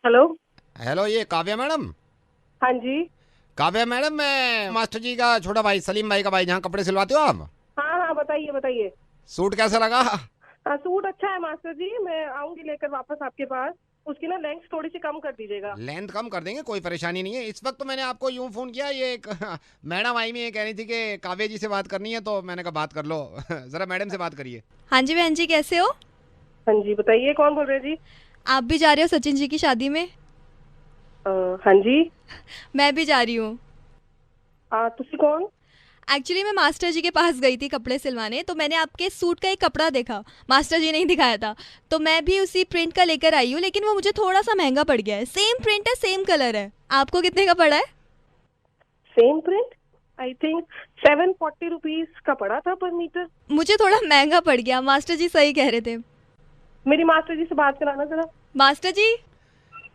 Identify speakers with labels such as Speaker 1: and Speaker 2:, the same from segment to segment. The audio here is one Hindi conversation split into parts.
Speaker 1: हेलो।
Speaker 2: हेलो, ये काव्या मैडम।
Speaker 1: हाँ जी।
Speaker 2: काव्या मैडम, मैं मास्टर जी का छोटा भाई, सलीम भाई का भाई, जहाँ कपड़े सिलवाते हो आप।
Speaker 1: हाँ हाँ, बताइए बताइए।
Speaker 2: सूट कैसा लगा?
Speaker 1: हाँ, सूट अच्छा है मास्टर जी, मैं आऊंगी लेकर वापस आपके पास। उसकी ना लेंथ थोड़ी सी कम कर दीजिएगा।
Speaker 2: लेंथ कम कर देंगे, कोई परेशानी नहीं है। इस वक्त तो मैंने आपको यूं फोन किया, ये एक मैडम आई हुई है, कह रही थी कि काव्या जी से बात करनी है, तो मैंने कहा बात कर लो। जरा मैडम से बात करिए।
Speaker 3: हाँ जी बहन जी, कैसे हो?
Speaker 1: हाँ जी, बताइए कौन बोल रहे हैं जी?
Speaker 3: आप भी जा रहे हो सचिन जी की शादी में?
Speaker 1: अ, हाँ जी।
Speaker 3: मैं भी जा रही हूँ।
Speaker 1: तुसी कौन?
Speaker 3: एक्चुअली मैं मास्टर जी के पास गई थी कपड़े सिलवाने, तो मैंने आपके सूट का एक कपड़ा देखा। मास्टर जी ने ही दिखाया था। तो मैं भी उसी प्रिंट का लेकर आई हूँ, लेकिन वो मुझे थोड़ा सा महंगा पड़ गया है। सेम प्रिंट है, सेम कलर है। आपको कितने का पड़ा है?
Speaker 1: Same print. I think 740 rupees का पड़ा था पर मीटर।
Speaker 3: मुझे थोड़ा महंगा पड़ गया। मास्टर जी सही कह रहे थे।
Speaker 1: मेरी मास्टर जी से बात कराना जरा।
Speaker 3: मास्टर जी।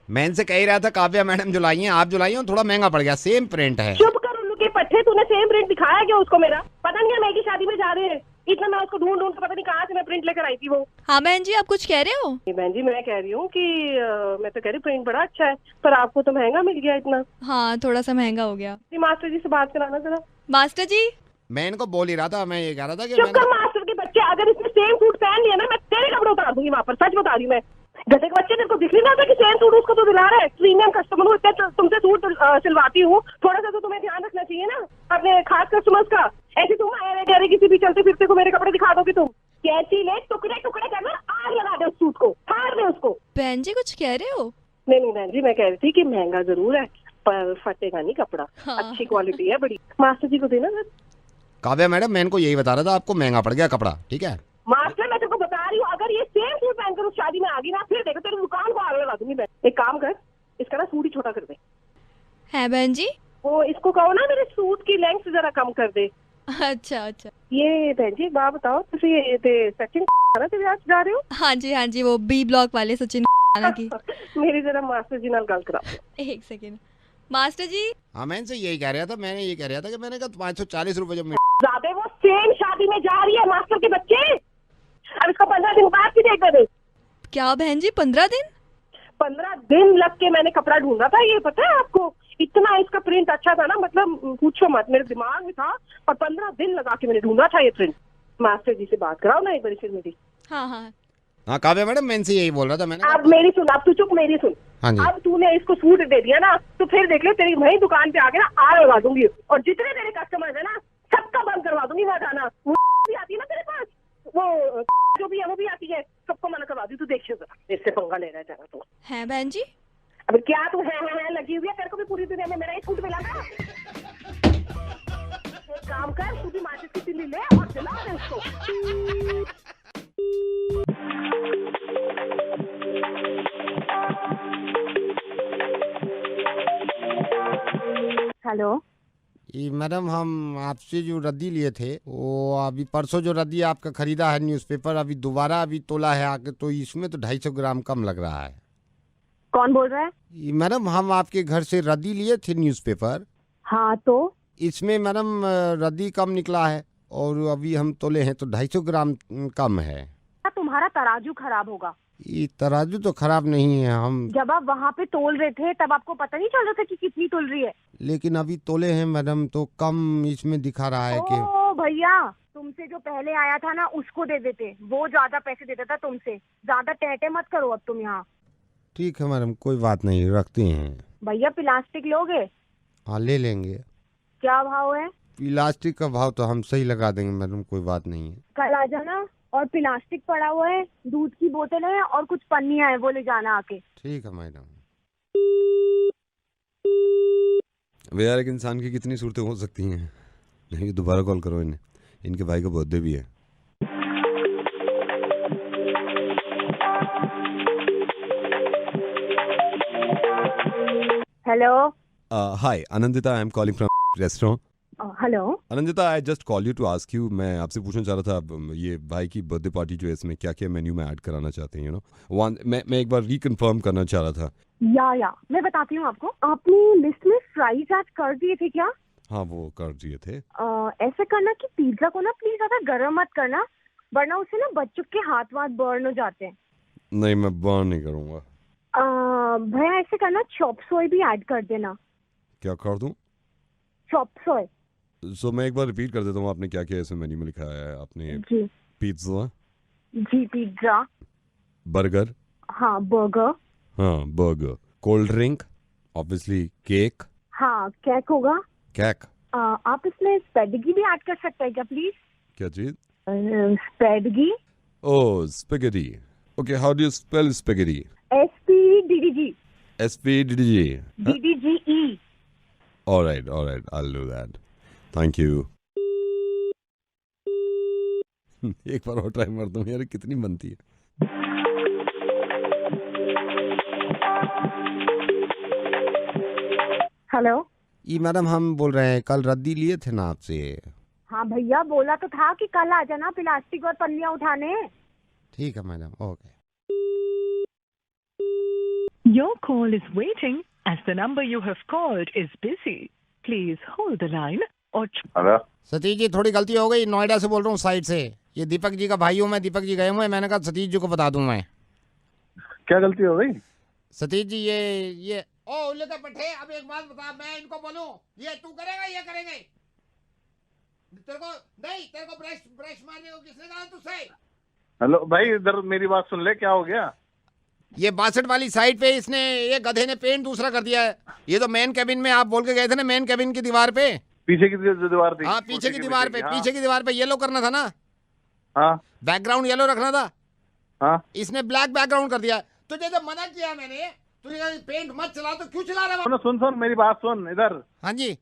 Speaker 2: मैं इनसे कह ही रहा था, काव्या मैडम जो लाई हैं, आप जो लाई हैं, थोड़ा महंगा पड़ गया। सेम प्रिंट है।
Speaker 1: चुप कर उल्लू के पट्टे, तूने सेम प्रिंट दिखाया क्या उसको? मेरा पता नहीं है, मैं की शादी में जा रहे हैं। इतना मैं उसको ढूंढ ढूंढ के पता नहीं कहाँ से मैं प्रिंट लेकर आई थी वो।
Speaker 3: हाँ बहन जी, आप कुछ कह रहे हो?
Speaker 1: ये बहन जी, मैं कह रही हूँ कि मैं तो कह रही प्रिंट बड़ा अच्छा है, पर आपको तो महंगा मिल गया इतना।
Speaker 3: हाँ, थोड़ा सा महंगा हो गया।
Speaker 1: जी, मास्टर जी से बात कराना जरा।
Speaker 3: मास्टर जी।
Speaker 2: मैं इनको बोल ही रहा था, मैं ये कह रहा था कि
Speaker 1: चुप
Speaker 2: मैंने
Speaker 1: कर मास्टर के बच्चे, अगर इसने सेम सूट पहन लिया ना, मैं तेरे कपड़े उतार दूंगी वहां पर। सच बता रही हूँ मैं। गधे के बच्चे, तेरे को दिख नहीं रहा था कि सेम सूट उसको तो दिला रहा है? प्रीमियम कस्टमर हूँ, इतने तुमसे सूट सिलवाती हूँ, थोड़ा सा तो तुम्हें ध्यान रखना चाहिए ना अपने खास कस्टमर्स का। ऐसे तुम कह रहे किसी भी चलते फिरते को मेरे कपड़े दिखा दोगे तुम? कैची ले, टुकड़े टुकड़े करना, आग लगा दे उस सूट को, फाड़ दे उसको।
Speaker 3: बहन जी, कुछ कह रहे हो?
Speaker 1: नहीं नहीं बहन जी, मैं कह रही थी कि महंगा जरूर है पर फटेगा नहीं कपड़ा।
Speaker 3: हाँ।
Speaker 1: अच्छी क्वालिटी है बड़ी। मास्टर जी को देना ना।
Speaker 2: काव्या मैडम, मैं इनको यही बता रहा था, आपको महंगा पड़ गया कपड़ा, ठीक है।
Speaker 1: मास्टर, मैं तेरे को बता रही हूँ, अगर ये सेम सूट पहनकर उस शादी में आ गई ना, फिर देखो तेरी दुकान को आग लगा दूंगी मैं। एक काम कर, इसका ना सूट ही छोटा कर दे।
Speaker 3: है बहन जी।
Speaker 1: वो इसको कहो ना मेरे सूट की लेंथ जरा कम कर दे।
Speaker 3: अच्छा अच्छा।
Speaker 1: ये बहन जी एक बात बताओ, तुम ये सचिन ना तेरे आज जा रहे हो?
Speaker 3: हाँ जी हाँ जी, वो बी ब्लॉक वाले सचिन की।
Speaker 1: मेरी जरा मास्टर जी नाल गल करा दो।
Speaker 3: एक सेकेंड। मास्टर जी।
Speaker 2: हाँ, मैं इनसे यही कह रहा था, मैंने ये कह रहा था कि मैंने कहा 540 रुपये जब
Speaker 1: ज्यादा वो सेम शादी में जा रही है मास्टर के बच्चे। अब इसको 15 दिन बाद की देख दे।
Speaker 3: क्या बहन जी, 15 दिन?
Speaker 1: 15 दिन लग के मैंने कपड़ा ढूंढा था, ये पता है आपको? इतना इसका प्रिंट अच्छा था ना, मतलब पूछो मत, मेरे दिमाग में था। और 15 दिन लगा के मैंने ढूंढा था ये प्रिंट। मास्टर जी से बात कराओ ना एक बार फिर मेरी।
Speaker 3: हाँ हाँ।
Speaker 2: हाँ काव्या मैडम, मैं इनसे यही बोल रहा था, मैंने
Speaker 1: अब मेरी सुन, अब तू चुप, मेरी सुन।
Speaker 2: हाँ जी।
Speaker 1: अब तूने इसको सूट दे दिया ना, तो फिर देख ले तेरी वही दुकान पे आके ना आग लगा दूंगी, और जितने तेरे कस्टमर्स है ना सबका बंद करवा दूंगी। वहाँ जाना वो भी आती है ना तेरे पास, वो जो भी है वो भी आती है, सबको मना करवा दी। तू देखिए जरा, इससे पंगा ले रहा है जरा तो।
Speaker 3: है बहन जी।
Speaker 1: अब क्या तू है लगी हुई है? तेरे को भी पूरी दुनिया में मेरा ही सूट मिला था। एक काम कर, तू भी माचिस की तिल्ली ले और जला दे उसको। हेलो।
Speaker 2: ये मैडम, हम आपसे जो रद्दी लिए थे, वो अभी परसों जो रद्दी आपका खरीदा है न्यूज़पेपर, अभी दोबारा अभी तोला है आके, तो इसमें तो 250 ग्राम कम लग रहा है।
Speaker 1: कौन बोल रहा है?
Speaker 2: ये मैडम, हम आपके घर से रद्दी लिए थे न्यूज़पेपर,
Speaker 1: हाँ तो
Speaker 2: इसमें मैडम रद्दी कम निकला है, और अभी हम तोले हैं तो 250 ग्राम कम है।
Speaker 1: तुम्हारा तराजू खराब होगा।
Speaker 2: ये तराजू तो खराब नहीं है, हम
Speaker 1: जब आप वहाँ पे तोल रहे थे तब आपको पता नहीं चल रहा था कि कितनी तोल रही है?
Speaker 2: लेकिन अभी तोले हैं मैडम, तो कम इसमें दिखा रहा है कि
Speaker 1: ओ भैया, तुमसे जो पहले आया था ना उसको दे देते, वो ज्यादा पैसे देता था तुमसे। ज्यादा टहटे मत करो अब तुम यहाँ।
Speaker 2: ठीक है मैडम, कोई बात नहीं, रखते हैं।
Speaker 1: भैया प्लास्टिक लोगे?
Speaker 2: हाँ, ले लेंगे।
Speaker 1: क्या भाव है?
Speaker 2: प्लास्टिक का भाव तो हम सही लगा देंगे मैडम, कोई बात नहीं है।
Speaker 1: कल आ जाना, और प्लास्टिक पड़ा हुआ है, दूध की बोतल है और कुछ पन्नियां है, वो ले जाना आके।
Speaker 2: ठीक है मैडम।
Speaker 4: वे यार, एक इंसान की कितनी सूरतें हो सकती हैं। नहीं, दोबारा कॉल करो इन्हें, इनके भाई का बर्थडे भी है।
Speaker 1: Hello.
Speaker 4: Hi Anandita, I am calling from restaurant.
Speaker 1: Hello.
Speaker 4: Anandita, I just call you to ask you, मैं आपसे पूछना चाह रहा था, ये भाई की बर्थडे पार्टी जो है, इसमें क्या क्या मेन्यू में ऐड कराना चाहते हैं, मैं एक बार रिकन्फर्म करना चाह रहा था।
Speaker 1: या मैं बताती हूँ आपको। आपने लिस्ट में फ्राइज ऐड कर दिए थे क्या?
Speaker 4: हाँ, वो कर दिए थे।
Speaker 1: ऐसा करना कि पिज्जा को ना प्लीज ज्यादा गर्म मत करना, वरना उससे ना बच्चों के हाथ वाथ बर्न हो जाते हैं।
Speaker 4: नहीं, मैं बर्न नहीं करूँगा।
Speaker 5: भैया ऐसे करना, चॉप सोय भी ऐड कर देना।
Speaker 4: क्या कर दूं?
Speaker 5: चॉप सोय।
Speaker 4: सो मैं एक बार रिपीट कर देता हूँ, आपने क्या क्या इसमें मेन्यू में लिखा है? आपने
Speaker 5: जी
Speaker 4: पिज्ज़ा,
Speaker 5: जी, पिज्जा,
Speaker 4: बर्गर,
Speaker 5: हाँ बर्गर,
Speaker 4: हाँ burger, cold drink, obviously cake,
Speaker 5: हाँ केक होगा।
Speaker 4: केक,
Speaker 5: आप इसमें स्पेडगी भी ऐड कर सकते हैं क्या प्लीज?
Speaker 4: क्या चीज?
Speaker 5: स्पेडगी।
Speaker 4: Oh spaghetti. Okay, how do you spell spaghetti?
Speaker 5: SPDDG।
Speaker 4: SPDDG?
Speaker 5: DDGE।
Speaker 4: All right, I'll do that. Thank you. एक बार और ट्राई मारता हूँ यार, कितनी बनती है।
Speaker 5: हेलो।
Speaker 2: ये मैडम हम बोल रहे हैं, कल रद्दी लिए थे ना आपसे।
Speaker 5: हाँ भैया, बोला तो था कि कल आ जाना प्लास्टिक और पन्नियाँ उठाने।
Speaker 2: ठीक है madam, okay.
Speaker 6: Your call is waiting as the number you have called is busy. Please hold the line or...
Speaker 7: hello
Speaker 2: Satish ji, थोड़ी गलती हो गई, नोएडा से बोल रहा हूँ साइड से। ये दीपक जी का भाई हूँ मैं, दीपक जी गए हुए, मैंने कहा सतीश जी को बता दूं मैं।
Speaker 7: क्या गलती हो गई?
Speaker 2: सतीश जी ये ओ उल्ले का पट्टे, अब एक बात बता, मैं इनको बोलूं ये तू करेगा ये करेंगे? तेरे को ब्रश मारने को किसने कहा तुझसे?
Speaker 7: हेलो भाई, इधर मेरी बात सुन ले, क्या हो गया?
Speaker 2: ये 62 वाली साइड पे इसने, ये गधे ने पेंट दूसरा कर दिया है। ये तो मेन कैबिन में आप बोल के गए थे ना, मेन कैबिन की दीवार पे,
Speaker 7: पीछे की दीवार थी।
Speaker 2: हाँ पीछे की दीवार पे, पीछे की दीवार पे येलो करना था ना,
Speaker 7: हाँ
Speaker 2: बैकग्राउंड येलो रखना था,
Speaker 7: हाँ।
Speaker 2: इसने ब्लैक बैकग्राउंड कर दिया। तुझे जब मना किया मैंने, तुझे कहा पेंट मत चला, तो क्यों चला रहा है?
Speaker 7: सुन मेरी बात सुन इधर।
Speaker 2: हाँ जी।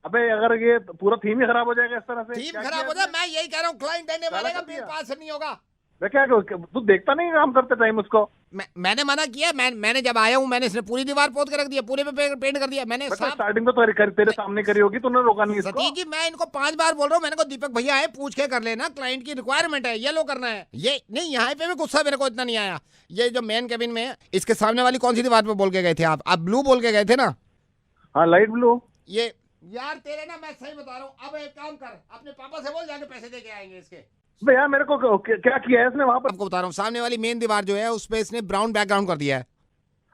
Speaker 7: अबे अगर ये पूरा थीम ही खराब हो जाएगा इस तरह से।
Speaker 2: थीम खराब हो जाए, मैं यही कह रहा हूँ, क्लाइंट देने वाले का बिल पास नहीं होगा।
Speaker 7: क्या तू देखता नहीं काम करते टाइम उसको?
Speaker 2: मैंने मना किया, मैंने जब आया हूँ मैंने इसने पूरी दीवार पोत के रख दिया, पूरे पे पेंट कर दिया मैंने।
Speaker 7: स्टार्टिंग में तो तेरे सामने करी होगी, तूने रोका नहीं इसको।
Speaker 2: सतीश जी, मैं इनको 5 बार बोल रहा हूँ, मैंने को दीपक भैया है, पूछ के कर लेना, क्लाइंट की रिक्वायरमेंट है, येलो करना है। ये नहीं, यहाँ पे भी गुस्सा मेरे को इतना नहीं आया। ये जो मेन केबिन में है, इसके सामने वाली कौन सी दीवार पे बोल के गए थे आप? ब्लू बोल के गए थे ना?
Speaker 7: हाँ लाइट ब्लू।
Speaker 2: ये यार तेरे ना, मैं सही बता रहा हूँ, अब एक काम कर, अपने पापा से बोल, जाके पैसे दे के आएंगे इसके।
Speaker 7: भैया मेरे को क्या किया है इसने वहाँ पर?
Speaker 2: आपको बता रहा हूँ, सामने वाली मेन दीवार जो है उस पे इसने ब्राउन बैकग्राउंड कर दिया है।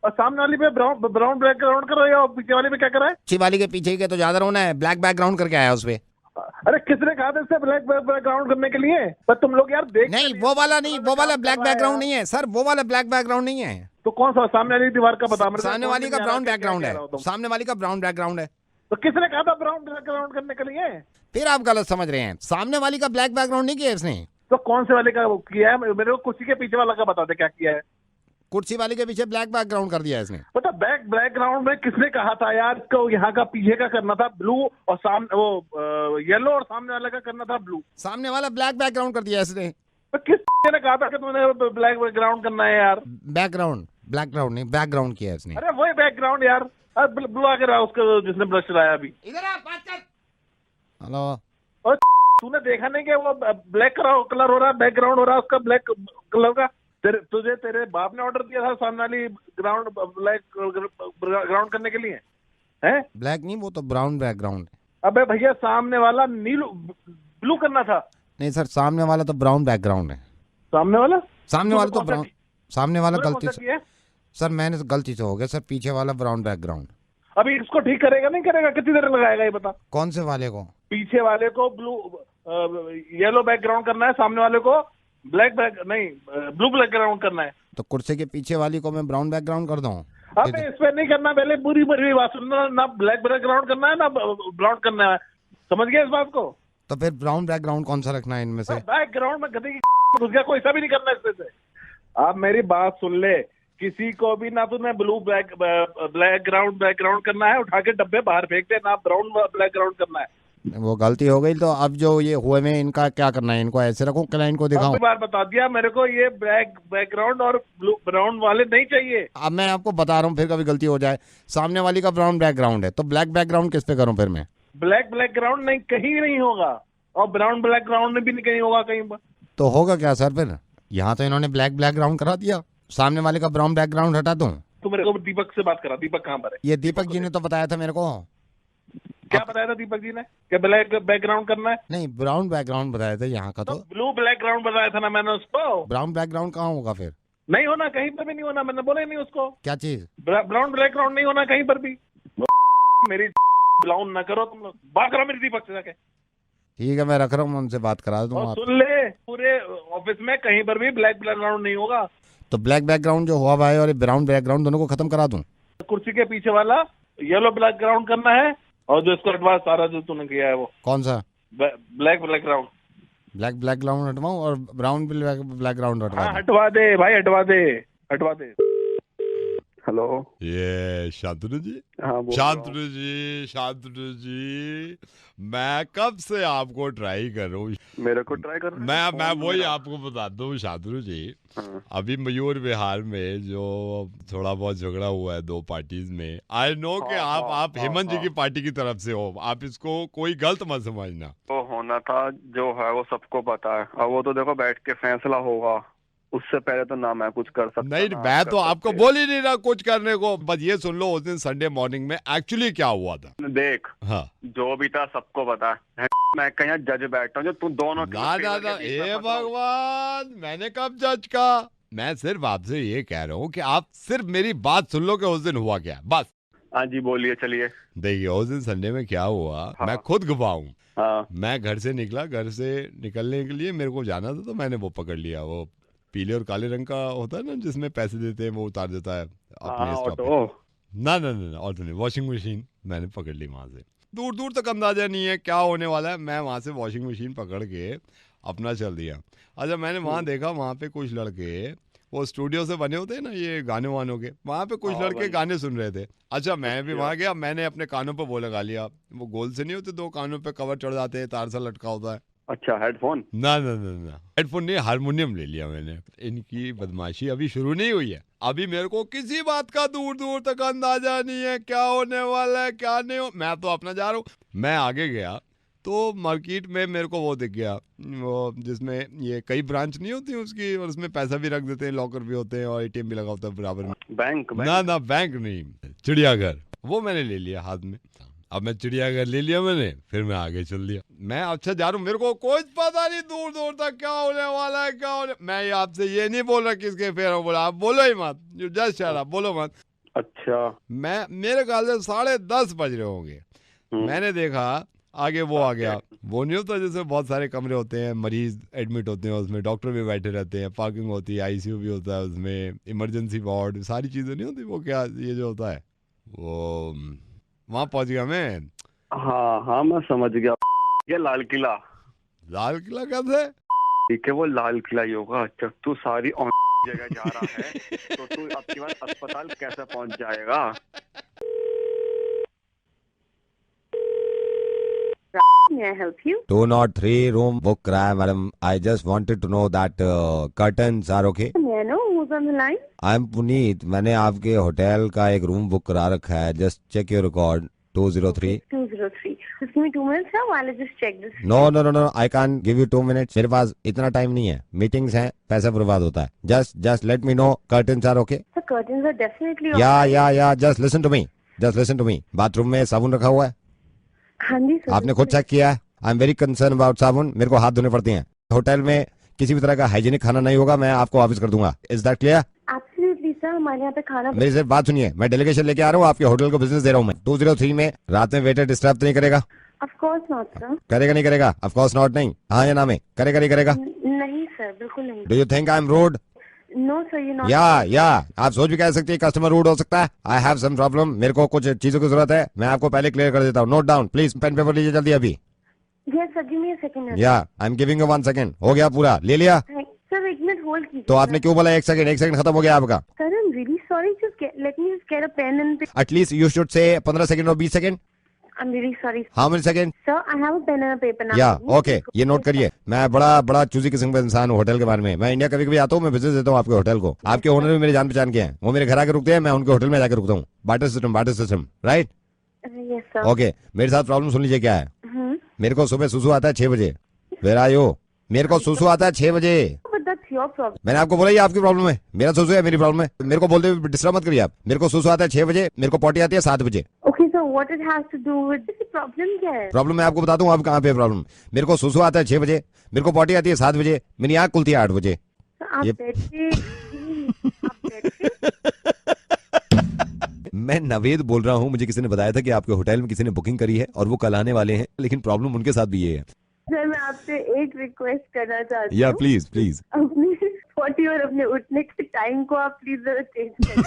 Speaker 7: और सामने वाली पे ब्राउन बैकग्राउंड कर रहा है, और पीछे वाली पे क्या कर रहा है?
Speaker 2: पीछे वाली के पीछे के तो ज्यादा रोना है, ब्लैक बैकग्राउंड करके आया उस पे।
Speaker 7: अरे किसने कहा था इससे ब्लैक बैकग्राउंड करने के लिए? पर तुम लोग यार देख
Speaker 2: नहीं, वो वाला नहीं, वो वाला ब्लैक बैकग्राउंड नहीं है सर, वो वाला ब्लैक बैकग्राउंड नहीं है।
Speaker 7: तो कौन सा सामने वाली दीवार का बता मेरे को?
Speaker 2: सामने वाली का ब्राउन बैकग्राउंड है, सामने वाली का ब्राउन बैकग्राउंड है।
Speaker 7: तो किसने कहा था ब्राउन बैकग्राउंड करने के लिए?
Speaker 2: फिर आप गलत समझ रहे हैं, सामने वाली का ब्लैक बैकग्राउंड नहीं किया इसने।
Speaker 7: तो कौन से वाले का किया है? मेरे को कुर्सी के पीछे वाला का बता दे क्या किया है।
Speaker 2: कुर्सी वाली के पीछे ब्लैक बैकग्राउंड कर दिया इसने।
Speaker 7: पता बैकग्राउंड में किसने कहा था यार इसको? यहाँ का पीछे का करना था ब्लू, और सामने वो येलो, और सामने वाले का करना था ब्लू।
Speaker 2: सामने वाला ब्लैक बैकग्राउंड कर दिया इसने।
Speaker 7: तो किसने कहा था कि तुमने ब्लैक बैकग्राउंड करना है यार?
Speaker 2: बैकग्राउंड, बैकग्राउंड नहीं, बैकग्राउंड किया इसने।
Speaker 7: अरे वही बैकग्राउंड यार, ब्लू आके रहा उसका जिसने ब्रश चलाया अभी।
Speaker 2: इधर आ, बात कर। हेलो।
Speaker 7: और तूने देखा नहीं कि वो ब्लैक कलर हो रहा है, बैकग्राउंड हो रहा है उसका ब्लैक कलर का? तेरे बाप ने ऑर्डर दिया था सामने वाली ग्राउंड ब्लैक ग्राउंड करने के लिए, हैं?
Speaker 2: ब्लैक नहीं, वो तो ब्राउन बैकग्राउंड है।
Speaker 7: अबे भैया सामने वाला नीलू ब्लू करना था।
Speaker 2: नहीं सर, सामने वाला तो ब्राउन बैकग्राउंड है।
Speaker 7: सामने वाला
Speaker 2: तो ब्राउन, सामने वाला गलती से
Speaker 7: है
Speaker 2: सर, मैंने गलती से हो गया सर, पीछे वाला ब्राउन बैकग्राउंड।
Speaker 7: अभी इसको ठीक करेगा नहीं करेगा? कितनी देर लगाएगा ये बता?
Speaker 2: कौन से वाले को?
Speaker 7: पीछे वाले को ब्लू येलो बैकग्राउंड करना है, सामने वाले को ब्लैक ब्लू बैकग्राउंड करना है।
Speaker 2: तो कुर्सी के पीछे वाली को मैं ब्राउन बैकग्राउंड कर दूं?
Speaker 7: अबे इस पे नहीं करना, पहले पूरी बात सुनना, ना ब्लैक बैकग्राउंड करना है ना ब्राउन करना है, समझ गया इस बात को?
Speaker 2: तो फिर ब्राउन बैकग्राउंड कौन सा रखना है इनमें से?
Speaker 7: बैकग्राउंड में गधे की घुस गया, कोई सा भी नहीं करना इसमें से। आप मेरी बात सुन ले, किसी को भी ना तूने ब्लू बैकग्राउंड करना है, उठा के डब्बे बाहर फेंक दे, ना ब्राउन बैकग्राउंड करना है।
Speaker 2: वो गलती हो गई, तो अब जो ये हुए में इनका क्या करना है? इनको ऐसे रखूं, क्लाइंट को दिखाऊं?
Speaker 7: बार बता दिया मेरे को, ये बैकग्राउंड और ब्लू ब्राउन वाले नहीं चाहिए।
Speaker 2: अब मैं आपको बता रहा हूँ, फिर कभी गलती हो जाए। सामने वाली का ब्राउन बैकग्राउंड है, तो ब्लैक बैकग्राउंड किस पे करूँ फिर मैं?
Speaker 7: ब्लैक बैकग्राउंड नहीं, कहीं नहीं होगा, और ब्राउन बैकग्राउंड भी नहीं कहीं होगा कहीं पर।
Speaker 2: तो होगा क्या सर फिर? यहाँ तो इन्होंने ब्लैक बैकग्राउंड करा दिया, सामने वाले का ब्राउन बैकग्राउंड हटा दूं?
Speaker 7: तो मेरे को दीपक से बात करा, दीपक कहाँ पर है?
Speaker 2: ये दीपक जी ने तो बताया था मेरे को।
Speaker 7: क्या बताया था दीपक जी ने? क्या ब्लैक बैकग्राउंड करना है?
Speaker 2: नहीं, ब्राउन बैकग्राउंड बताया था यहाँ का। तो
Speaker 7: ब्लू बैकग्राउंड बताया था ना मैंने उसको।
Speaker 2: ब्राउन बैकग्राउंड कहाँ होगा फिर?
Speaker 7: नहीं होना, कहीं पर भी नहीं होना, मैंने बोला ही नहीं उसको।
Speaker 2: क्या चीज?
Speaker 7: ब्राउन बैकग्राउंड नहीं होना कहीं पर भी। मेरी ब्राउन ना करो तुम लोग, बात करो मेरी दीपक से जाके।
Speaker 2: ठीक है, मैं रख रहा हूँ, उनसे बात करा दूंगा।
Speaker 7: और सुन ले, पूरे ऑफिस में कहीं पर भी ब्लैक बैकग्राउंड नहीं होगा।
Speaker 2: तो ब्लैक बैकग्राउंड जो हुआ भाई और ब्राउन बैकग्राउंड दोनों को खत्म करा दूं?
Speaker 7: कुर्सी के पीछे वाला येलो बैकग्राउंड करना है, और जो इसका एडवांस सारा जो तूने किया है वो
Speaker 2: कौन सा?
Speaker 7: Black background.
Speaker 2: ब्लैक बैकग्राउंड हटवाऊं और ब्राउन बैकग्राउंड हटवा
Speaker 7: हाँ
Speaker 2: दूं?
Speaker 7: हटवा दे भाई, हटवा दे, हटवा दे।
Speaker 8: हेलो,
Speaker 4: ये शांतनु जी।
Speaker 8: हाँ बोल
Speaker 4: शांतनु जी, शांतनु जी, मैं कब से आपको ट्राई कर रहा हूँ।
Speaker 8: मेरे को ट्राई कर
Speaker 4: मैं वही आपको बताता हूँ शांतनु जी।
Speaker 8: हाँ।
Speaker 4: अभी मयूर विहार में जो थोड़ा बहुत झगड़ा हुआ है दो पार्टीज में, आई नो कि आप हेमंत जी की पार्टी की तरफ से हो, आप इसको कोई गलत मत समझना।
Speaker 8: तो होना था जो है वो सबको पता है, अब वो तो देखो बैठ के फैसला होगा, उससे पहले तो ना मैं कुछ कर सकता
Speaker 4: नहीं, मैं तो आपको बोल ही नहीं रहा कुछ करने को, बस ये सुन लो उस दिन संडे मॉर्निंग में एक्चुअली क्या हुआ था।
Speaker 8: देख,
Speaker 4: हाँ,
Speaker 8: जो भी था सबको पता है, मैं कहीं जज बैठा हूँ जो तू दोनों के
Speaker 4: ना
Speaker 8: फेवर के बीच में
Speaker 4: हे
Speaker 8: फंसा हूँ।
Speaker 4: भगवान, मैंने कब जज का? मैं सिर्फ आपसे ये कह रहा हूँ कि आप सिर्फ मेरी बात सुन लो कि उस दिन हुआ क्या, बस।
Speaker 8: हाँ जी बोलिए, चलिए।
Speaker 4: देखिए उस दिन संडे में क्या हुआ,
Speaker 8: हाँ।
Speaker 4: मैं खुद गवाह हूँ।
Speaker 8: हाँ
Speaker 4: मैं घर से निकला, घर से निकलने के लिए मेरे को जाना था, तो मैंने वो पकड़ लिया, वो पीले और काले रंग का होता है ना जिसमें पैसे देते हैं, वो उतार देता है अपने
Speaker 8: हाँ,
Speaker 4: स्टॉप पे।
Speaker 8: ऑटो।
Speaker 4: ना ऑटो नहीं, वॉशिंग मशीन मैंने पकड़ ली वहां से। दूर दूर तक अंदाजा नहीं है क्या होने वाला है, मैं वहां से वॉशिंग मशीन पकड़ के अपना चल दिया। अच्छा, मैंने वहां देखा, वहां पे कुछ लड़के, वो स्टूडियो से बने होते हैं ना ये गाने वानों के, वहां पे कुछ लड़के गाने सुन रहे थे। अच्छा, मैं भी वहां गया, मैंने अपने कानों पे वो लगा लिया, वो गोल से नहीं होते, दो कानों पे कवर चढ़ जाते हैं, तार सा लटका होता है।
Speaker 8: अच्छा, हेडफोन?
Speaker 4: ना हेडफोन नहीं, हारमोनियम ले लिया मैंने। इनकी बदमाशी अभी शुरू नहीं हुई है, अभी मेरे को किसी बात का दूर दूर तक अंदाजा नहीं है क्या होने वाला है क्या नहीं हो। मैं तो अपना जा रहा हूँ। मैं आगे गया तो मार्केट में मेरे को वो दिख गया, वो जिसमें ये कई ब्रांच नहीं होती उसकी, और उसमें पैसा भी रख देते हैं, लॉकर भी होते हैं और एटीएम भी लगा होता है बराबर में।
Speaker 8: बैंक?
Speaker 4: ना बैंक नहीं, चिड़ियाघर। वो मैंने ले लिया हाथ में। अब मैं चिड़ियाघर ले लिया मैंने, फिर मैं आगे चल दिया। मैं अच्छा जा रहा हूँ, मेरे को कुछ पता नहीं दूर दूर तक क्या होने वाला है, क्या होने। मैं आपसे ये नहीं बोल रहा किसके फेर हो, बोला आप बोलो ही मत, जस्ट शट अप, बोलो मत।
Speaker 8: अच्छा।
Speaker 4: मैं मेरे ख्याल से 10:30 बज रहे होंगे। मैंने देखा आगे वो आ गया, वो नहीं होता जैसे बहुत सारे कमरे होते हैं, मरीज एडमिट होते हैं, उसमें डॉक्टर भी बैठे रहते हैं, पार्किंग होती है, आईसीयू भी होता है उसमें, इमरजेंसी वार्ड, सारी चीजें नहीं होती, वो क्या ये जो होता है वो, वहां पहुंच गया मैं।
Speaker 8: हाँ मैं समझ गया। ये लाल किला?
Speaker 4: लाल किला कैसे?
Speaker 8: ठीक है, वो लाल किला ही होगा। जब तू सारी जगह जा रहा है तो तू आपके बाद अस्पताल कैसे पहुंच जाएगा?
Speaker 5: May I help you?
Speaker 9: 203 room book करा है madam. I just wanted to know that curtains are okay.
Speaker 5: May I know who's on the line?
Speaker 9: I'm Puneet, मैंने आपके होटल का एक रूम बुक करा रखा है। Just check your record 203.
Speaker 5: 203. Just give me 2 minutes, sir, while I just check this.
Speaker 9: No, I can't give you 2 minutes. मेरे पास इतना टाइम नहीं है, मीटिंग्स हैं, पैसा बर्बाद होता है। Just let me know curtains are okay.
Speaker 5: The curtains are definitely
Speaker 9: Yeah, just listen to me. Bathroom में साबुन रखा हुआ है?
Speaker 5: हाँ जी सर।
Speaker 9: आपने खुद चेक किया है? I am very concern about साबुन, मेरे को हाथ धोने पड़ते हैं। होटल में किसी भी तरह का हाइजीनिक खाना नहीं होगा, मैं आपको वापस कर दूंगा। Is that clear?
Speaker 5: Absolutely sir, हमारे यहाँ पे खाना।
Speaker 9: मेरी सिर्फ बात सुनिए, मैं डेलीगेशन लेके आ रहा हूँ, आपके होटल को बिजनेस दे रहा हूँ मैं। 203 में रात में वेटर डिस्टर्ब तो नहीं करेगा?
Speaker 5: Of course not sir.
Speaker 9: करेगा नहीं करेगा? ऑफ कोर्स नॉट नहीं, हाँ या ना में, करेगा नहीं करेगा?
Speaker 5: नहीं सर, बिल्कुल नहीं।
Speaker 9: Do you think I am rude?
Speaker 5: No sir, you're not.
Speaker 9: या आप सोच भी कह सकते हैं कस्टमर रूड हो सकता है। आई हैव सम प्रॉब्लम, मेरे को कुछ चीजों की जरूरत है, मैं आपको पहले क्लियर कर देता हूँ। Note down please, pen paper लीजिए जल्दी अभी।
Speaker 5: Yes sir, give me a second.
Speaker 9: या I am giving you 1 second. हो गया पूरा, ले लिया?
Speaker 5: सर एक मिनट होल्ड कीजिए।
Speaker 9: तो आपने क्यों बोला 1 सेकंड खत्म हो गया आपका?
Speaker 5: Sir I am really sorry, just let me just get a pen and
Speaker 9: at least you should say 15 second और 20 second.
Speaker 5: I am really sorry
Speaker 9: how many second?
Speaker 5: Sir, I have a pen and a paper now.
Speaker 9: या ओके, ये नोट करिए। मैं बड़ा चूजी किस्म का इंसान हूँ होटल के बारे में। मैं इंडिया कभी कभी आता हूँ, मैं बिजनेस देता हूँ आपके होटल को। आपके ओनर भी मेरे जान पहचान के हैं, वो मेरे घर आके रुकते हैं, मैं उनके होटल में जाकर रुकता हूँ। Barter system, right?
Speaker 5: Yes sir.
Speaker 9: Okay, मेरे साथ प्रॉब्लम सुन लीजिए क्या है। मेरे को सुबह सुसु आता है 6 बजे। Where are you? मेरे को सुसु आता है 6 बजे।
Speaker 5: But that's your problem.
Speaker 9: मैंने आपको बोला ये आपकी प्रॉब्लम है, मेरा सुसु है मेरी प्रॉब्लम है। मेरे को बोलते हुए डिस्टर्ब मत करिए आप। मेरे को सुसु आता है 6 बजे, मेरे को पॉटी आती है 7 बजे।
Speaker 5: Okay sir, what it has to do with this problem क्या है?
Speaker 9: प्रॉब्लम मैं आपको बताता हूँ आप कहाँ पे प्रॉब्लम। मेरे को सुसु आता है 6 बजे, मेरे को पॉटी आती है 7 बजे, मेरी आँख खुलती है 8 बजे।
Speaker 5: आप बैठिए,
Speaker 9: मैं नवेद बोल रहा हूँ। मुझे किसी ने बताया था कि आपके होटल में किसी ने बुकिंग करी है और वो कल आने वाले हैं, लेकिन प्रॉब्लम उनके साथ भी ये है।
Speaker 10: सर मैं आपसे एक रिक्वेस्ट करना चाहती हूँ।
Speaker 9: या प्लीज प्लीज।
Speaker 10: अपनी पोटी और अपने उठने के टाइम को आप प्लीज जरा चेंज करें।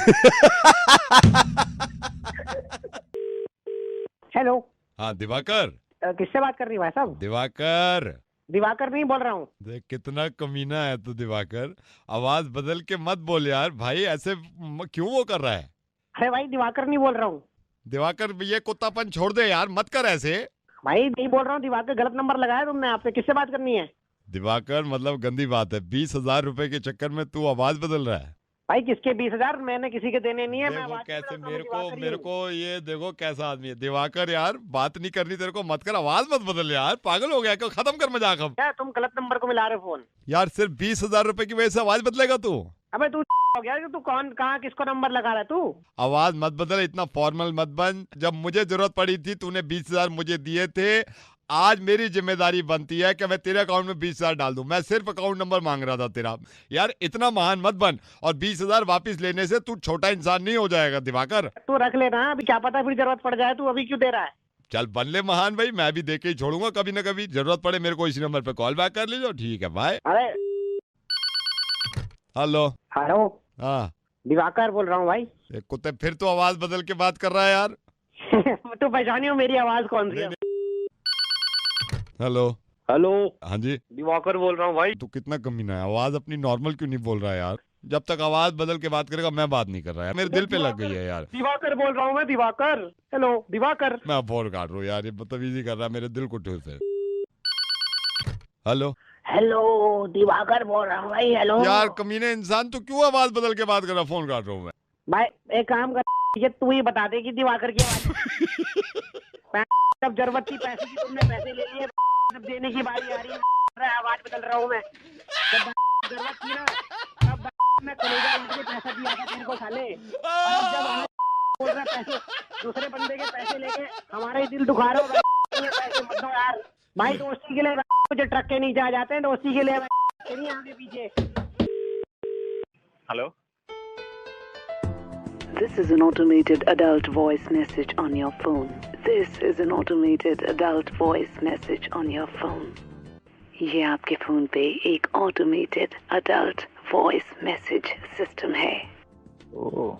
Speaker 11: हेलो।
Speaker 4: हाँ दिवाकर।
Speaker 11: किससे बात कर रही है भाई साहब?
Speaker 4: दिवाकर।
Speaker 11: दिवाकर नहीं बोल रहा हूँ।
Speaker 4: देख कितना कमीना है तू दिवाकर, आवाज बदल के मत बोल यार भाई, ऐसे क्यों वो कर रहा है?
Speaker 11: अरे भाई दिवाकर नहीं बोल रहा हूँ।
Speaker 4: दिवाकर ये कुत्तापन छोड़ दे यार, मत कर ऐसे।
Speaker 11: भाई नहीं बोल रहा हूँ दिवाकर, गलत नंबर लगाया तुमने। आपसे किससे बात करनी है?
Speaker 4: दिवाकर मतलब गंदी बात है, 20,000 रुपए के चक्कर में तू आवाज बदल रहा है।
Speaker 11: भाई किसके 20,000? मैंने किसी के देने नहीं है। मैं
Speaker 4: देखो
Speaker 11: आवाज
Speaker 4: कैसे
Speaker 11: नहीं बदलता हूँ,
Speaker 4: मेरे को ये देखो कैसा आदमी है दिवाकर यार, बात नहीं करनी तेरे को मत कर, आवाज मत बदल यार, पागल हो गया क्या? खत्म कर मजाक अब।
Speaker 11: क्या तुम गलत नंबर को मिला रहे हो फोन?
Speaker 4: यार सिर्फ 20,000 रुपए की वजह से आवाज बदलेगा तू?
Speaker 11: अबे तू हो गया कि तू कौन कहाँ किसको नंबर लगा रहा है तू?
Speaker 4: आवाज मत बदल, इतना फॉर्मल मत बन। जब मुझे जरूरत पड़ी थी तूने 20,000 मुझे दिए थे, आज मेरी जिम्मेदारी बनती है कि मैं तेरे अकाउंट में 20,000 डाल दूं। मैं सिर्फ अकाउंट नंबर मांग रहा था तेरा। यार इतना महान मत बन, और 20,000 वापस लेने से तू छोटा इंसान नहीं हो जाएगा दिवाकर।
Speaker 11: तू रख लेना, अभी क्या पता फिर जरूरत पड़ जाए। तू अभी क्यों दे रहा है?
Speaker 4: चल बन ले महान भाई, मैं भी दे के ही छोड़ूंगा कभी ना कभी। जरूरत पड़े मेरे को इसी नंबर पे कॉल बैक कर लीजिए। ठीक है बाय।
Speaker 11: अरे
Speaker 4: हेलो।
Speaker 11: हेलो।
Speaker 4: हाँ
Speaker 11: दिवाकर बोल रहा हूँ भाई।
Speaker 4: एक कुत्ते फिर तो आवाज बदल के बात कर रहा है यार।
Speaker 11: तू पहचानी हो मेरी आवाज कौन सी है?
Speaker 4: हेलो।
Speaker 8: हेलो।
Speaker 4: हाँ जी
Speaker 8: दिवाकर बोल रहा हूँ भाई।
Speaker 4: तू कितना कमीना है, आवाज अपनी नॉर्मल क्यों नहीं बोल रहा है यार? जब तक आवाज बदल के बात करेगा मैं बात नहीं कर रहा है, मेरे दिल पे लग गई है यार।
Speaker 11: दिवाकर बोल रहा हूँ मैं, दिवाकर। हेलो दिवाकर।
Speaker 4: मैं फोन काट रहा हूँ यार, ये बदतमीजी कर रहा है, मेरे दिल को ठूस है। हेलो।
Speaker 11: हेलो दिवाकर बोल रहा हूँ भाई। हेलो
Speaker 4: यार कमीने इंसान, तू क्यों आवाज बदल के बात कर रहा है? फोन काट रहा हूँ मैं।
Speaker 11: भाई एक काम कर, ये तू ही बता दे कि दिवाकर की आवाज। जब जरूरत थी पैसे की तुमने पैसे ले लिए, जब देने की बारी आ रही है आवाज बदल रहा हूँ मैं। जब जरूरत थी ना तब मैं कलेजा उठ के पैसा दिया था तेरे को साले, और जब बोल रहा पैसे दूसरे बंदे के पैसे लेके हमारा ही दिल दुखा रहा हो। पैसे मत दो यार भाई, दोस्ती के लिए मुझे ट्रक के नीचे आ जाते हैं, दोस्ती के लिए नहीं आगे पीछे।
Speaker 8: Hello.
Speaker 12: This is an automated adult voice message on your phone. This is an automated adult voice message on your phone. ये आपके फोन पे एक automated adult voice message system है.
Speaker 8: ओह।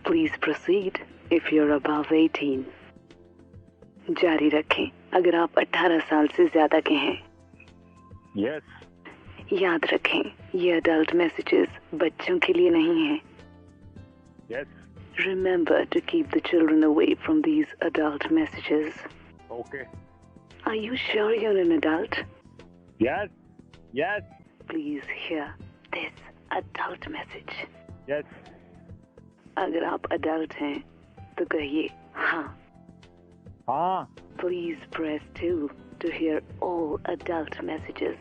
Speaker 12: Please proceed if you're above 18. जारी रखें अगर आप 18 साल से ज्यादा के हैं.
Speaker 8: यस।
Speaker 12: याद रखें ये अडल्ट मैसेजेस बच्चों के लिए नहीं हैं.
Speaker 8: Yes.
Speaker 12: Remember to keep the children away from these adult messages.
Speaker 8: Okay.
Speaker 12: Are you sure you're an adult?
Speaker 8: Yes. Yes.
Speaker 12: Please hear this adult message.
Speaker 8: Yes.
Speaker 12: अगर आप adult हैं तो कहिए हाँ.
Speaker 8: हाँ.
Speaker 12: Please press 2 to hear all adult messages.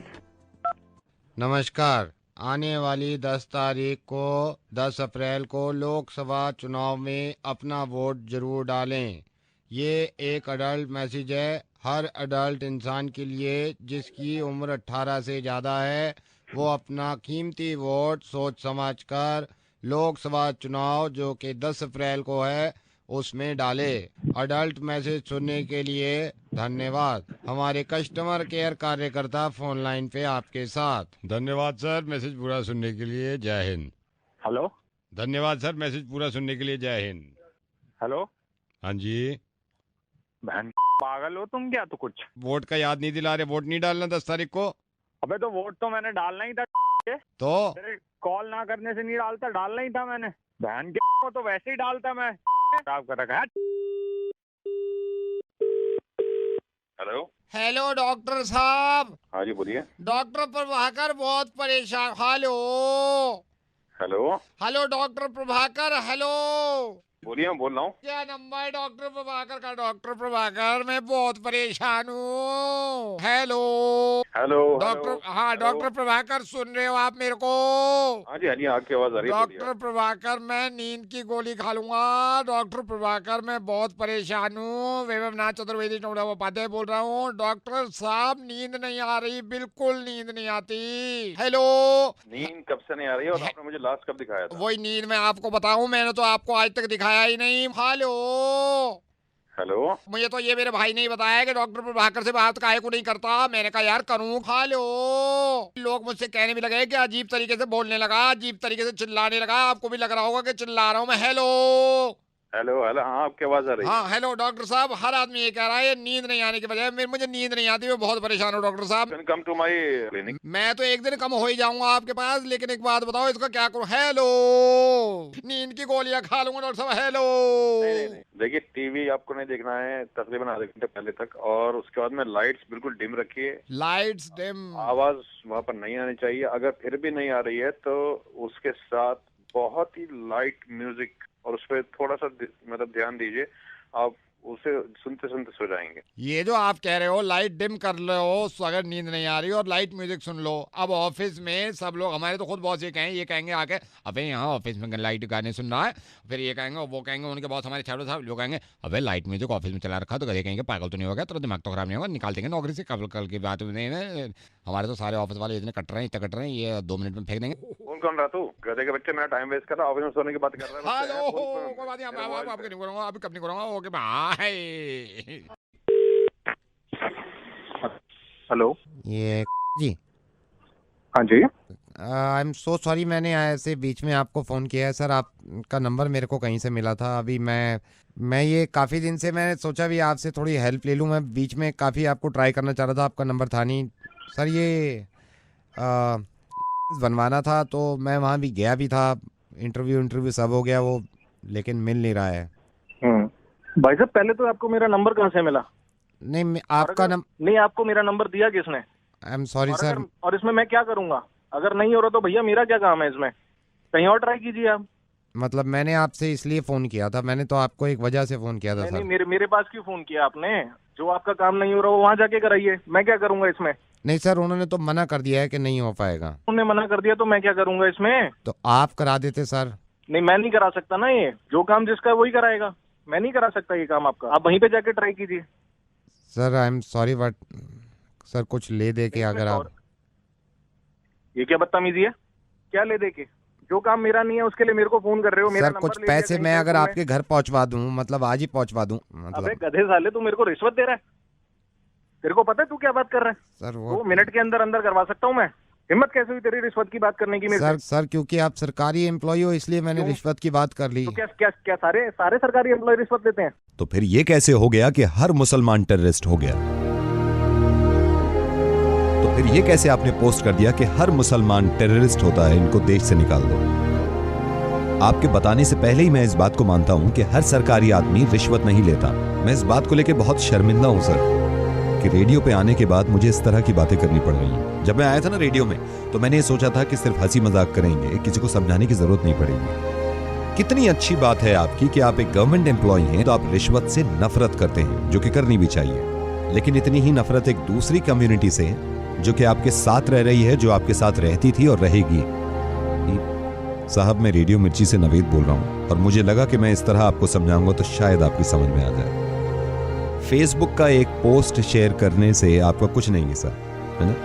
Speaker 2: नमस्कार, आने वाली 10 तारीख को 10 अप्रैल को लोकसभा चुनाव में अपना वोट जरूर डालें। ये एक अडल्ट मैसेज है हर अडल्ट इंसान के लिए जिसकी उम्र 18 से ज़्यादा है, वो अपना कीमती वोट सोच समझ कर लोकसभा चुनाव जो कि 10 अप्रैल को है उसमें डाले। अडल्ट मैसेज सुनने के लिए धन्यवाद। हमारे कस्टमर केयर कार्यकर्ता फोन लाइन पे आपके साथ।
Speaker 4: धन्यवाद सर मैसेज पूरा सुनने के लिए, जय हिंद।
Speaker 8: हेलो।
Speaker 4: धन्यवाद सर मैसेज पूरा सुनने के लिए, जय हिंद।
Speaker 8: हेलो।
Speaker 4: हाँ जी।
Speaker 8: बहन पागल हो तुम क्या? तो कुछ
Speaker 4: वोट का याद नहीं दिला रहे? वोट नहीं डालना 10 तारीख को?
Speaker 8: अबे तो वोट तो मैंने डालना ही था
Speaker 4: तो
Speaker 8: तेरे कॉल ना करने से नहीं डालता, डालना ही था मैंने। बहन के को तो वैसे ही डालता मैं। खराब कर रखा है। हेलो।
Speaker 2: हेलो डॉक्टर साहब।
Speaker 8: हाँ जी बोलिए।
Speaker 2: डॉक्टर प्रभाकर बहुत परेशान। Hello
Speaker 8: hello.
Speaker 2: Hello doctor Prabhakar. Hello
Speaker 7: बोलिए, मैं बोल रहा हूँ।
Speaker 2: क्या नंबर डॉक्टर प्रभाकर का? डॉक्टर प्रभाकर मैं बहुत परेशान हूँ। हेलो
Speaker 7: हेलो
Speaker 2: डॉक्टर, हाँ डॉक्टर प्रभाकर सुन रहे हो आप मेरे को?
Speaker 7: हाँ जी, आपकी आवाज आ रही है।
Speaker 2: डॉक्टर प्रभाकर मैं नींद की गोली खा लूंगा। डॉक्टर प्रभाकर मैं बहुत परेशान हूँ। वैभवनाथ चतुर्वेदी उपाध्याय बोल रहा हूँ। डॉक्टर साहब नींद नहीं आ रही, बिल्कुल नींद नहीं आती। हेलो,
Speaker 7: नींद कब से नहीं आ रही है और आपने मुझे लास्ट कब दिखाया था?
Speaker 2: वही नींद मैं आपको बताऊं, मैंने तो आपको आज तक दिखाया ही नहीं। हेलो, मुझे तो ये मेरे भाई ने ही बताया कि डॉक्टर प्रभाकर से बात काहे को नहीं करता। मैंने कहा यार करूं। लोग मुझसे कहने भी लगे कि अजीब तरीके से बोलने लगा, अजीब तरीके से चिल्लाने लगा। आपको भी लग रहा होगा कि चिल्ला रहा हूं मैं। हेलो
Speaker 7: हेलो, हाँ आपकी आवाज आ रही है।
Speaker 2: हाँ हेलो डॉक्टर साहब, हर आदमी ये कह रहा है नींद नहीं आने की वजह मुझे नींद नहीं आती, मैं बहुत परेशान हूँ डॉक्टर साहब।
Speaker 7: Come to my clinic.
Speaker 2: मैं तो एक दिन कम हो ही जाऊंगा आपके पास, लेकिन एक बात बताओ इसका क्या करूँ? हेलो, नींद की गोलियां खा लूंगा डॉक्टर साहब। हेलो,
Speaker 7: नहीं, देखिए टीवी आपको नहीं देखना है तकरीबन आधे घंटे पहले तक, और उसके बाद में लाइट्स बिल्कुल डिम रखिए।
Speaker 2: लाइट्स डिम,
Speaker 7: आवाज वहाँ पर नहीं आनी चाहिए। अगर फिर भी नहीं आ रही है तो उसके साथ बहुत ही लाइट म्यूजिक और उस पर थोड़ा सा मतलब ध्यान दीजिए, आप उसे सुनते सुनते सो जाएंगे।
Speaker 2: ये जो आप कह रहे हो लाइट डिम कर लो अगर नींद नहीं आ रही और लाइट म्यूजिक सुन लो। अब ऑफिस में सब लोग, हमारे तो खुद बॉस ये कहेंगे आके, अबे यहाँ ऑफिस में लाइट गाने सुन रहा है, फिर ये कहेंगे वो कहेंगे, उनके बॉस हमारे छात्र साहब लोग कहेंगे अबे लाइट म्यूजिक ऑफिस में चला रखा, तो गधे कहेंगे पागल तो नहीं होगा, तेरा दिमाग तो खराब नहीं होगा, निकाल देंगे नौकरी से कल की बात नहीं। हमारे तो सारे ऑफिस वाले इतने कट रहे हैं, ये 2 मिनट में फेंक देंगे।
Speaker 7: कौन कौन रहा तू? गधे के बच्चे, मेरा टाइम वेस्ट कर रहा, ऑफिस में सोने की बात कर रहा है।
Speaker 2: हेलो, कोई बात नहीं, आपके नहीं करूंगा, अभी कब नहीं करूंगा। Okay bye.
Speaker 7: हेलो,
Speaker 2: ये जी,
Speaker 7: हाँ जी,
Speaker 2: आई एम सो सॉरी, मैंने ऐसे बीच में आपको फ़ोन किया है सर। आपका नंबर मेरे को कहीं से मिला था। अभी मैं ये काफ़ी दिन से मैंने सोचा भी आपसे थोड़ी हेल्प ले लूँ। मैं बीच में काफ़ी आपको ट्राई करना चाह रहा था, आपका नंबर था नहीं सर। ये बनवाना था तो मैं वहाँ भी गया भी था, इंटरव्यू सब हो गया वो, लेकिन मिल नहीं रहा है।
Speaker 7: भाई साहब पहले तो आपको मेरा नंबर कहाँ से मिला?
Speaker 2: नहीं, आपका
Speaker 7: नहीं, आपको मेरा नंबर दिया किसने?
Speaker 2: I am sorry sir.
Speaker 7: और इसमें मैं क्या करूंगा? अगर नहीं हो रहा तो भैया मेरा क्या काम है इसमें? कहीं और ट्राई कीजिए आप।
Speaker 2: मतलब मैंने आपसे इसलिए फ़ोन किया था, मैंने तो आपको एक वजह से फ़ोन किया था सर।
Speaker 7: नहीं, मेरे पास क्यों फ़ोन किया आपने? जो आपका काम नहीं हो रहा वो वहाँ जाके कराइए, मैं क्या करूंगा इसमें?
Speaker 2: नहीं सर, उन्होंने तो मना कर दिया है कि नहीं हो पाएगा।
Speaker 7: उन्होंने मना कर दिया तो मैं क्या करूंगा इसमें?
Speaker 2: तो आप करा देते सर।
Speaker 7: नहीं, मैं नहीं करा सकता ना, ये जो काम जिसका है वही कराएगा, मैं नहीं करा सकता ये काम आपका। आप वहीं पे जाके ट्राई कीजिए।
Speaker 2: Sir I am sorry but sir कुछ ले दे के अगर आप।
Speaker 7: ये क्या बदतमीजी है? क्या ले दे के? जो काम मेरा नहीं है उसके लिए मेरे को फोन कर रहे हो? मेरा
Speaker 2: सर कुछ पैसे मैं अगर आपके घर पहुंचवा दूं, मतलब आज ही पहुंचवा दूं, मतलब।
Speaker 7: अबे गधे साले, तू मेरे को रिश्वत दे रहा है? तेरे को पता है तू क्या बात कर रहा है?
Speaker 2: सर वो
Speaker 7: 2 मिनट के अंदर अंदर करवा सकता हूँ मैं। हिम्मत कैसे हुई तेरी रिश्वत की बात करने की मेरे से?
Speaker 2: सर क्योंकि आप सरकारी एम्प्लॉय हो इसलिए मैंने रिश्वत की बात कर ली।
Speaker 7: तो क्या सारे सरकारी एम्प्लॉय रिश्वत देते हैं?
Speaker 13: तो फिर ये कैसे हो गया कि हर मुसलमान टेररिस्ट हो गया? तो फिर ये कैसे आपने पोस्ट कर दिया कि हर मुसलमान टेररिस्ट होता है, इनको देश से निकाल दो? आपके बताने से पहले ही मैं इस बात को मानता हूं कि हर सरकारी आदमी रिश्वत नहीं लेता। मैं इस बात को लेकर बहुत शर्मिंदा हूं सर कि रेडियो पे आने के बाद मुझे इस तरह की बातें करनी पड़ रही हैं। जब मैं आया था ना रेडियो में तो मैंने ये सोचा था कि सिर्फ हंसी मजाक करेंगे, किसी को समझाने की जरूरत नहीं पड़ेगी। कितनी अच्छी बात है आपकी कि आप एक गवर्नमेंट एम्प्लॉय हैं तो आप रिश्वत से नफरत करते हैं, जो कि करनी भी चाहिए। लेकिन इतनी ही नफरत एक दूसरी कम्युनिटी से जो कि आपके साथ रह रही है, जो आपके साथ रहती थी और रहेगी। साहब मैं रेडियो मिर्ची से नवीद बोल रहा हूं और मुझे लगा कि मैं इस तरह आपको समझाऊंगा तो शायद आपकी समझ में आ जाए। फेसबुक का एक पोस्ट शेयर करने से आपका कुछ नहीं है सर, है ना,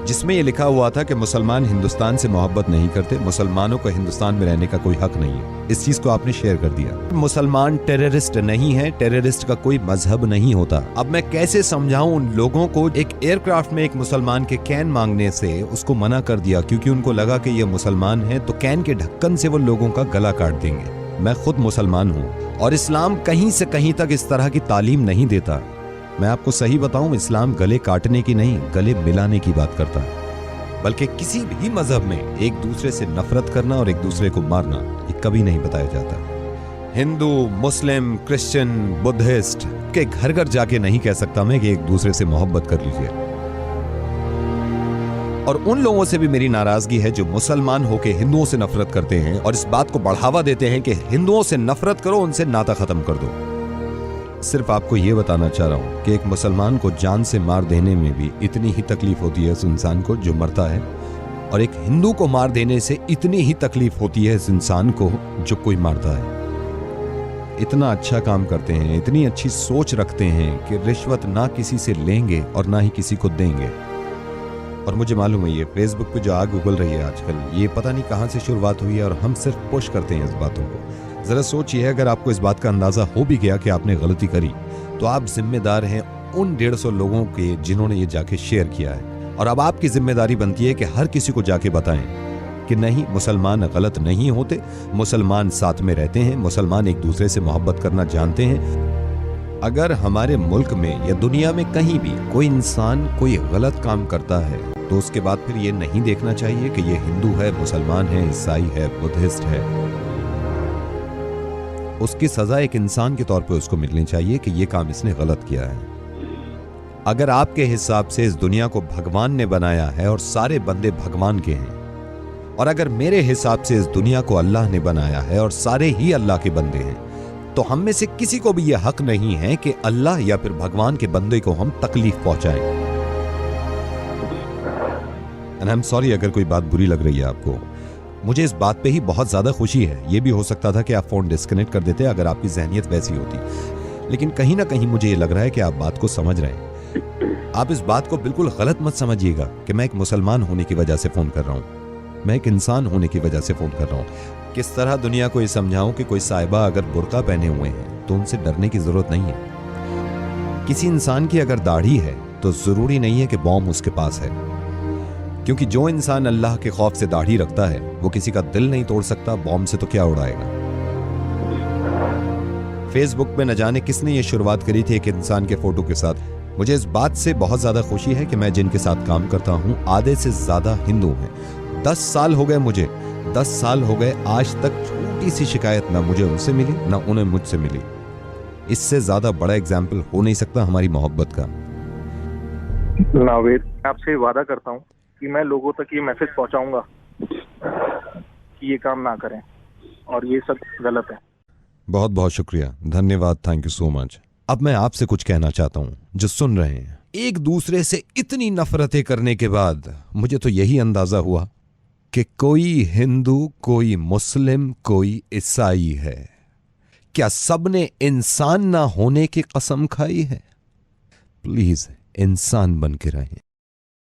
Speaker 13: जिसमें यह लिखा हुआ था कि मुसलमान हिंदुस्तान से मोहब्बत नहीं करते, मुसलमानों को हिंदुस्तान में रहने का कोई हक नहीं है। इस चीज को आपने शेयर कर दिया। मुसलमान टेररिस्ट नहीं है, टेररिस्ट का कोई मजहब नहीं होता। अब मैं कैसे समझाऊं उन लोगों को? एक एयरक्राफ्ट में एक मुसलमान के कैन मांगने से उसको मना कर दिया क्योंकि उनको लगा कि ये मुसलमान है, तो कैन के ढक्कन से वो लोगों का गला काट देंगे। मैं खुद मुसलमान हूं और इस्लाम कहीं से कहीं तक इस तरह की तालीम नहीं देता। मैं आपको सही बताऊं, इस्लाम गले काटने की नहीं, गले मिलाने की बात करता है। बल्कि किसी भी मजहब में एक दूसरे से नफरत करना और एक दूसरे को मारना ये कभी नहीं बताया जाता। हिंदू, मुस्लिम, क्रिश्चियन, बुद्धिस्ट के घर घर जाके नहीं कह सकता मैं कि एक दूसरे से मोहब्बत कर लीजिए। और उन लोगों से भी मेरी नाराजगी है जो मुसलमान होकर हिंदुओं से नफरत करते हैं और इस बात को बढ़ावा देते हैं कि हिंदुओं से नफरत करो, उनसे नाता खत्म कर दो। सिर्फ आपको यह बताना चाह रहा हूं कि एक मुसलमान को जान से मार देने में भी इतनी ही तकलीफ होती है उस इंसान को जो मरता है, और एक हिंदू को मार देने से इतनी ही तकलीफ होती है इस इंसान को जो कोई मारता है। इतना अच्छा काम करते हैं, इतनी अच्छी सोच रखते हैं कि रिश्वत ना किसी से लेंगे और ना ही किसी को देंगे। और मुझे मालूम है ये फेसबुक पे जो आग उगल रही है आजकल, ये पता नहीं कहां से शुरुआत हुई है और हम सिर्फ पुश करते हैं इस बातों को। जरा सोचिए, अगर आपको इस बात का अंदाजा हो भी गया कि आपने गलती करी, तो आप जिम्मेदार हैं उन 150 लोगों के जिन्होंने ये जाके शेयर किया है। और अब आपकी जिम्मेदारी बनती है कि हर किसी को जाके बताएं कि नहीं, मुसलमान गलत नहीं होते, मुसलमान साथ में रहते हैं, मुसलमान एक दूसरे से मोहब्बत करना जानते हैं। अगर हमारे मुल्क में या दुनिया में कहीं भी कोई इंसान कोई गलत काम करता है तो उसके बाद फिर ये नहीं देखना चाहिए कि ये हिंदू है, मुसलमान है, ईसाई है, बुद्धिस्ट है। उसकी सजा एक इंसान के तौर पे उसको मिलनी चाहिए कि ये काम इसने गलत किया है। अगर आपके हिसाब से इस दुनिया को भगवान ने बनाया है और सारे बंदे भगवान के हैं, और अगर मेरे हिसाब से इस दुनिया को अल्लाह ने बनाया है और सारे ही अल्लाह के बंदे हैं, तो हम में से किसी को भी यह हक नहीं है कि अल्लाह या फिर भगवान के बंदे को हम तकलीफ पहुंचाएं। एंड आई एम सॉरी अगर कोई बात बुरी लग रही है आपको। मुझे इस बात पे ही बहुत ज्यादा खुशी है। यह भी हो सकता था कि आप फोन डिस्कनेक्ट कर देते अगर आपकी जहनियत वैसी होती, लेकिन कहीं ना कहीं मुझे ये लग रहा है कि आप बात को समझ रहे हैं। आप इस बात को बिल्कुल गलत मत समझिएगा कि मैं एक मुसलमान होने की वजह से फोन कर रहा हूं। मैं एक इंसान होने की वजह से फोन कर रहा हूं। किस तरह दुनिया को ये समझाऊं कि कोई साहिबा अगर बुर्का पहने हुए हैं तो उनसे डरने की जरूरत नहीं है। किसी इंसान की अगर दाढ़ी है तो जरूरी नहीं है कि बॉम्ब उसके पास है, क्योंकि जो इंसान अल्लाह के खौफ से दाढ़ी रखता है वो किसी का दिल नहीं तोड़ सकता, बॉम्ब से तो क्या उड़ाएगा। फेसबुक पे न जाने किसने ये शुरुआत करी थी एक इंसान के फोटो के साथ। मुझे इस बात से बहुत ज्यादा खुशी है कि मैं जिनके साथ काम करता हूं आधे से ज्यादा हिंदू हैं। 10 साल हो गए मुझे, 10 साल हो गए, आज तक छोटी सी शिकायत ना मुझे उनसे मिली ना उन्हें मुझसे मिली। इससे ज्यादा बड़ा एग्जाम्पल हो नहीं सकता हमारी मोहब्बत का।
Speaker 7: नावेद, आपसे वादा करता हूँ कि मैं लोगों तक ये मैसेज पहुंचाऊंगा कि ये काम ना करें और ये सब गलत है।
Speaker 13: बहुत बहुत शुक्रिया, धन्यवाद, थैंक यू सो मच। अब मैं आपसे कुछ कहना चाहता हूं जो सुन रहे हैं। एक दूसरे से इतनी नफरतें करने के बाद मुझे तो यही अंदाजा हुआ कि कोई हिंदू, कोई मुस्लिम, कोई ईसाई है। क्या सबने इंसान ना होने की कसम खाई है? प्लीज इंसान बन के रहें।